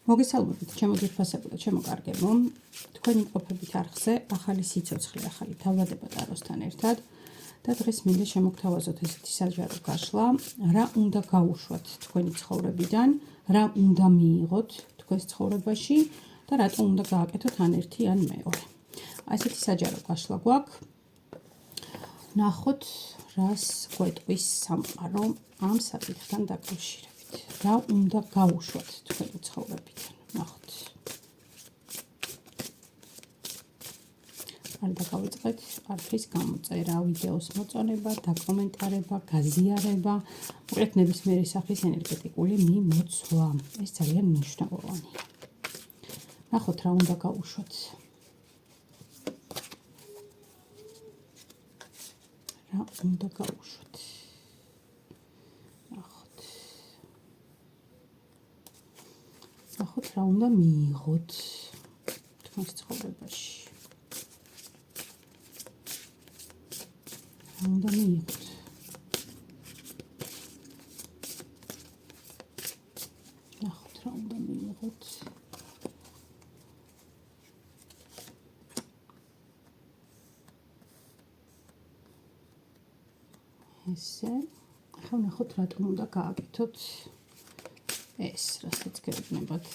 მოგესალმებით, ჩემო ძვირფასებო, ჩემო კარგებო. თქვენ იმყოფებით არხზე ახალი სიცოცხლე, ახალი თავადება ტაროსთან ერთად და დღეს მინდა შემოგთავაზოთ ესეთი საჯარო გაშლა, რა უნდა გაუშვათ თქვენი ცხოვრებიდან, რა უნდა მიიღოთ თქვენს ცხოვრებაში და რატომ უნდა გააკეთოთ ან ერთი ან მეორე. ესეთი საჯარო გაშლა გვაქვს. ნახოთ, რას გვეტყვის სამყარო ამ საკითხთან დაკავშირებით. რა უნდა გაუშვათ თქვენი ცხოვრებიდან. ნახოთ. არ დაგავიწყეთ არქის გამოწერა, ვიდეოს მოწონება, დაკომენტარება, გაზიარება, მოკლედ ნებისმიერი სახის ენერგეტიკული მიმოცვა. ეს ძალიან მნიშვნელოვანია. ნახოთ, რა უნდა გაუშვათ. რა უნდა გაუშვათ. ნახოთ, რა უნდა მიიღოთ თქვენს ცხოვრებაში. რა უნდა მიიღოთ. ნახოთ, რა უნდა მიიღოთ. ესე, ახლა ნახოთ, რატომ უნდა გააკეთოთ ეს, რასაც გეუბნებათ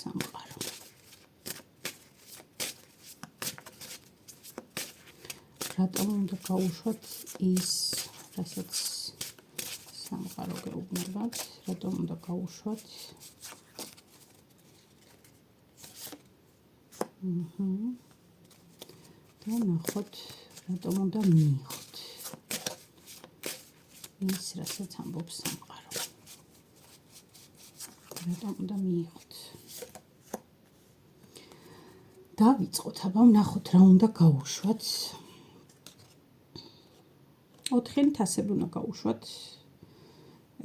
სამყარო. რატომ უნდა გაუშვათ ის, რასაც სამყარო გეუბნებათ, რატომ უნდა გაუშვათ. და ნახოთ, რატომ უნდა მიიღოთ ის, რასაც ამბობს სამყარო. რატომ უნდა მიიღოთ. დავიწყოთ, აბა ვნახოთ, რა უნდა გაუშვათ. 4 თასები უნდა გაუშვათ.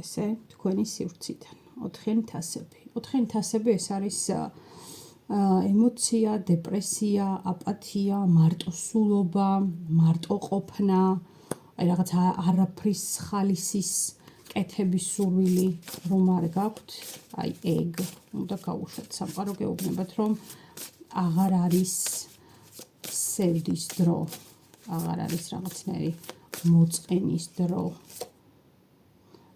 ესე, თქვენი სივრციდან. 4 თასები. 4 თასები ეს არის ემოცია, დეპრესია, აპათია, მარტოსულობა, მარტოყოფნა, აი რაღაც არაფრის ხალისის კეთების სურვილი, რომ არ გაქვთ, აი ეგ უნდა გაუშვათ. სამყარო გეუბნებათ, რომ აღარ არის სევდის დრო, აღარ არის რაღაცნაირი მოწყენის დრო.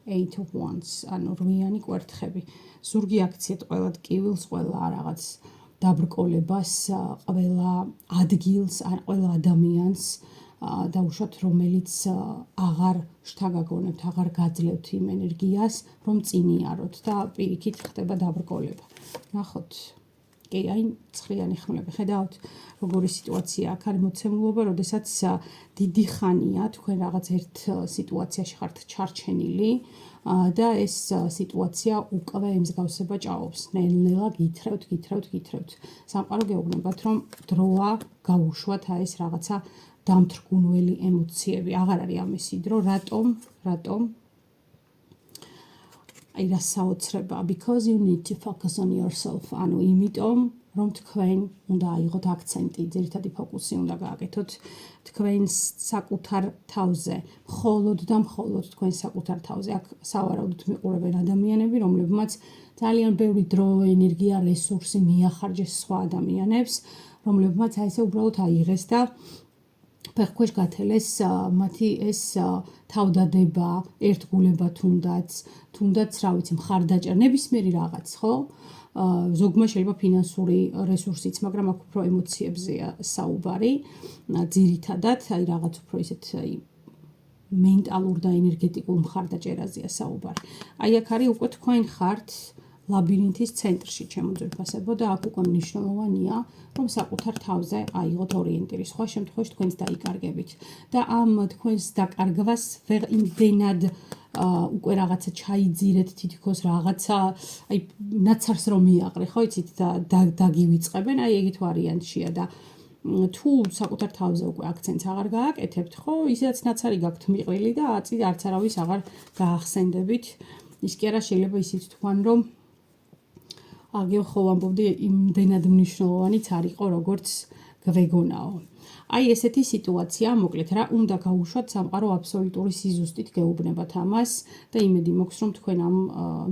8 of Wands, ანუ 8-იანი კვერთხები. ზურგი აქციეთ ყველა ტკივილს, ყველა რაღაც დაბრკოლებას, ყველა ადგილს, ყველა ადამიანს დაუშვათ, რომელიც აღარ შთაგაგონებთ, აღარ გაძლევთ იმ ენერგიას, რომ წინიაროთ და პირიქით ხდება დაბრკოლება. ნახოთ. კი, აი ცხრიანი ხმლები. ხედავთ, როგორი სიტუაცია აქ არის მოცემულობა, როდესაც დიდი ხანია თქვენ რაღაც ერთ სიტუაციაში ხართ ჩარჩენილი და ეს სიტუაცია უკვე ემსგავსება ჭაობს. ნელ-ნელა გითხრევთ. სამყარო გეუბნებათ, რომ დროა გაუშვათ აი ეს რაღაცა დამთრგუნველი ემოციები. აღარ არის ამისი დრო. რატომ? აი რა საოცრება, because you need to focus on yourself. ანუ იმიტომ, რომ თქვენ უნდა აიღოთ აქცენტი, ძირითადი ფოკუსი უნდა გააკეთოთ თქვენს საკუთარ თავზე, მხოლოდ და მხოლოდ თქვენ საკუთარ თავზე. აქ სავარაუდოდ მიყურებენ ადამიანები, რომლებმაც ძალიან ბევრი დრო, ენერგია, რესურსი მიახარჯეს სხვა ადამიანებს, რომლებმაც აი ესე უბრალოდ აიღეს და ფეხქვეშ გათელეს მათი ეს თავდადება, ერთგულება თუნდაც, რა ვიცი, მხარდაჭერა, ნებისმიერი რაღაც, ხო? ზოგმა შეიძლება ფინანსური რესურსიც, მაგრამ აქ უფრო ემოციებზეა საუბარი, ძირითადად, აი რაღაც უფრო ისეთ მენტალურ და ენერგეტიკულ მხარდაჭერაზეა საუბარი. აი აქ არის უკვე თქვენ ხართ ლაბირინთის ცენტრში, ჩემო ძვირფასებო, და აქ უკვე მნიშვნელოვანია, რომ საკუთარ თავზე აიღოთ ორიენტირი. სხვა შემთხვევაში თქვენს დაიკარგებით და ამ თქვენს დაკარგვას იმდენად უკვე რაღაცა ჩაიძირეთ, თითქოს რაღაცა, აი ნაცარს რომ მიაყრე, ხო იცით, და დაგივიწყებენ, აი ეგეთ ვარიანტშია და თუ საკუთარ თავზე უკვე აქცენტს აღარ გააკეთებთ, ხო, ისედაც ნაცარი გაქვთ მიყრილი და არც არავის აღარ გაახსენდებით. ის კი არა შეიძლება ისიც თქვან, რომ აგე ხო ვამბობდი, იმდენად მნიშვნელოვანიც არ იყო, როგორც გვეგონაო. აი ესეთი სიტუაცია, მოკლედ რა უნდა გაუშვათ სამყარო აბსოლუტური სიზუსტით გეუბნებათ ამას და იმედი მოქვს რომ თქვენ ამ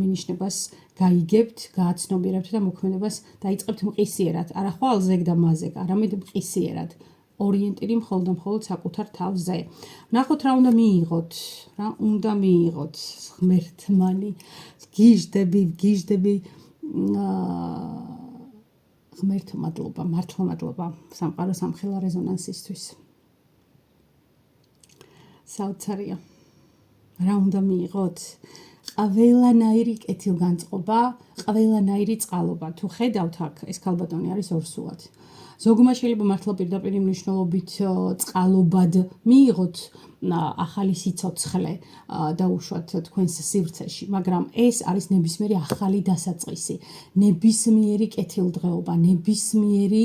მინიშნებას გაიგებთ, გააცნობიერებთ და მოქმედებას დაიწყებთ მყისიერად, არა ხვალ ზეგ და მაზეგ, არამედ მყისიერად. ორიენტირი მხოლოდ საკუთარ თავზე. ნახოთ რა უნდა მიიღოთ, ღმერთმანი, გიჟდები ღმერთო მადლობა, მართლა მადლობა სამყარო სამხელა რეზონანსისთვის. საოცარია. რა უნდა მიიღოთ? ყველანაირი კეთილგანწყობა, ყველანაირი წყალობა. თუ ხედავთ აქ, ეს ქალბატონი არის ორსულად. ზოგმა შეიძლება მართლა პირდაპირ მნიშვნელობით წყალობად მიიღოთ ახალი სიცოცხლე დაუშვათ თქვენს სივრცეში, მაგრამ ეს არის ნებისმიერი ახალი დასაწყისი, ნებისმიერი კეთილდღეობა, ნებისმიერი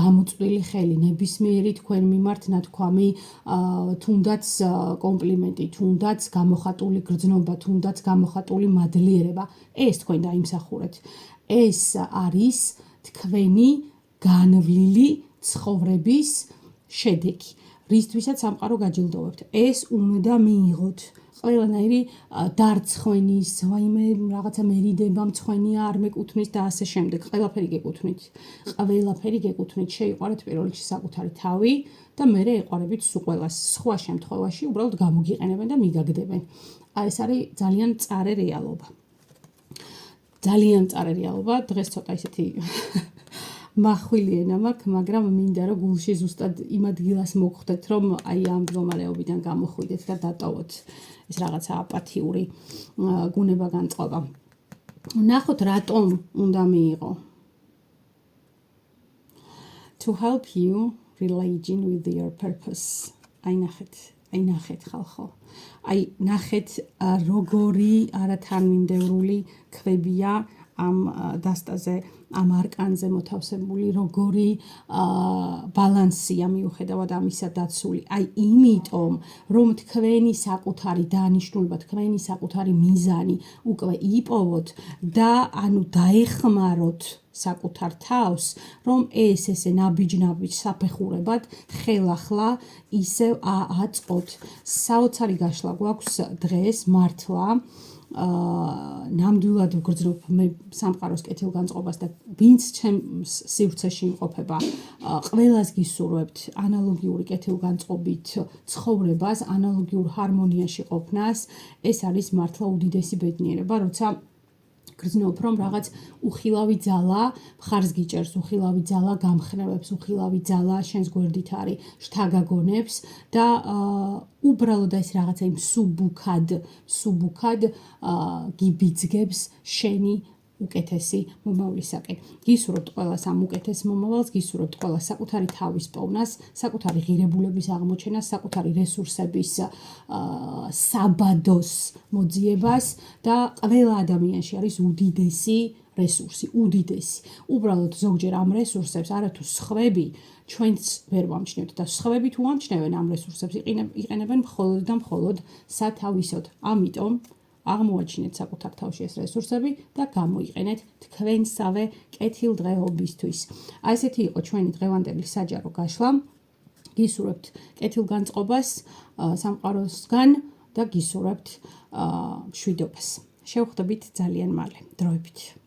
გამოწვილი ხელი, ნებისმიერი თქვენ მიმართ ნათქვამი, თუნდაც კომპლიმენტი, თუნდაც გამოხატული გრძნობა, თუნდაც გამოხატული მადლიერება. ეს თქვენ დაიმსახურეთ. ეს არის თქვენი განვლილი ცხოვრების შედეგი, რისთვისაც სამყარო გაჯილდოვებთ. ეს უნდა მიიღოთ. ყველანაირი დარცხვენის, ვაიმე რაღაცა მერიდება მცხვენია, არ მეკუთვნის და ასე შემდეგ. ყველაფერი გეკუთვნით. შეიყვარეთ პირველ რიგში საკუთარი თავი და მერე ეყვარებით სულ ყველას. სხვა შემთხვევაში უბრალოდ გამოგიყენებენ და მიგაგდებენ. ეს არის ძალიან მწარე რეალობა. დღეს ცოტა ისეთი მახვილი ენა მაქვს, მაგრამ მინდა რომ გულში ზუსტად იმ ადგილას მოგხვდეთ, რომ აი ამ მდგომარეობიდან გამოხვიდეთ და დატოვოთ ეს რაღაცა აპათიური გუნება განწყობა. ნახოთ რატომ უნდა მიიღო. To help you relate with your purpose. აი ნახეთ ხალხო. აი ნახეთ როგორი არათანმიმდევრული ქვებია ამ დასტაზე, ამ არკანზე მოთავსებული, როგორი ბალანსია მიუხედავად ამისა დაცული. აი იმიტომ, რომ თქვენი საკუთარი დანიშნულება, თქვენი საკუთარი მიზანი უკვე იპოვოთ და ანუ დაეხმაროთ საკუთარ თავს, რომ ესე ნაბიჯ საფეხურებად ხელახლა ისევ აწყოთ. საოცარი გაშლა გვაქვს დღეს მართლა. ნამდვილად ვგრძნობ მე სამყაროს კეთილგანწყობას და ვინც ჩემს სივრცეში იმყოფება, ყველას გისურვებთ ანალოგიური კეთილგანწყობით ცხოვრებას, ანალოგიურ ჰარმონიაში ყოფნას. ეს არის მართლა უდიდესი ბედნიერება, როცა გრძნობ რომ რაღაც უხილავი ძალა მხარს გიჭერს, უხილავი ძალა გამხნევებს, უხილავი ძალა შენს გვერდით არის, შთაგაგონებს და უბრალოდ ეს რაღაცა იმ სუბუქად გიბიძგებს შენი უკეთესი მომავლისაკენ. გისურვებთ ყველას ამ უკეთეს მომავალს, გისურვებთ ყველას საკუთარი თავის პოვნას, საკუთარი ღირებულების აღმოჩენას, საკუთარი რესურსების საბადოს მოძიებას და ყველა ადამიანში არის უდიდესი რესურსი, უდიდესი. უბრალოდ ზოგჯერ ამ რესურსებს არათუ სხვები ჩვენც ვერ ვამჩნევთ და სხვები თუ ამჩნევენ ამ რესურსებს იყენებენ მხოლოდ და მხოლოდ სათავისოდ. ამიტომ აღმოაჩინეთ საკუთარ თავში ეს რესურსები და გამოიყენეთ თქვენსავე კეთილდღეობისთვის. აი ესეთი იყო ჩვენი დღევანდელი საჯარო გაშლა. გისურვებთ კეთილგანწყობას სამყაროსგან და გისურვებთ მშვიდობას. შევხვდებით ძალიან მალე. დროებით.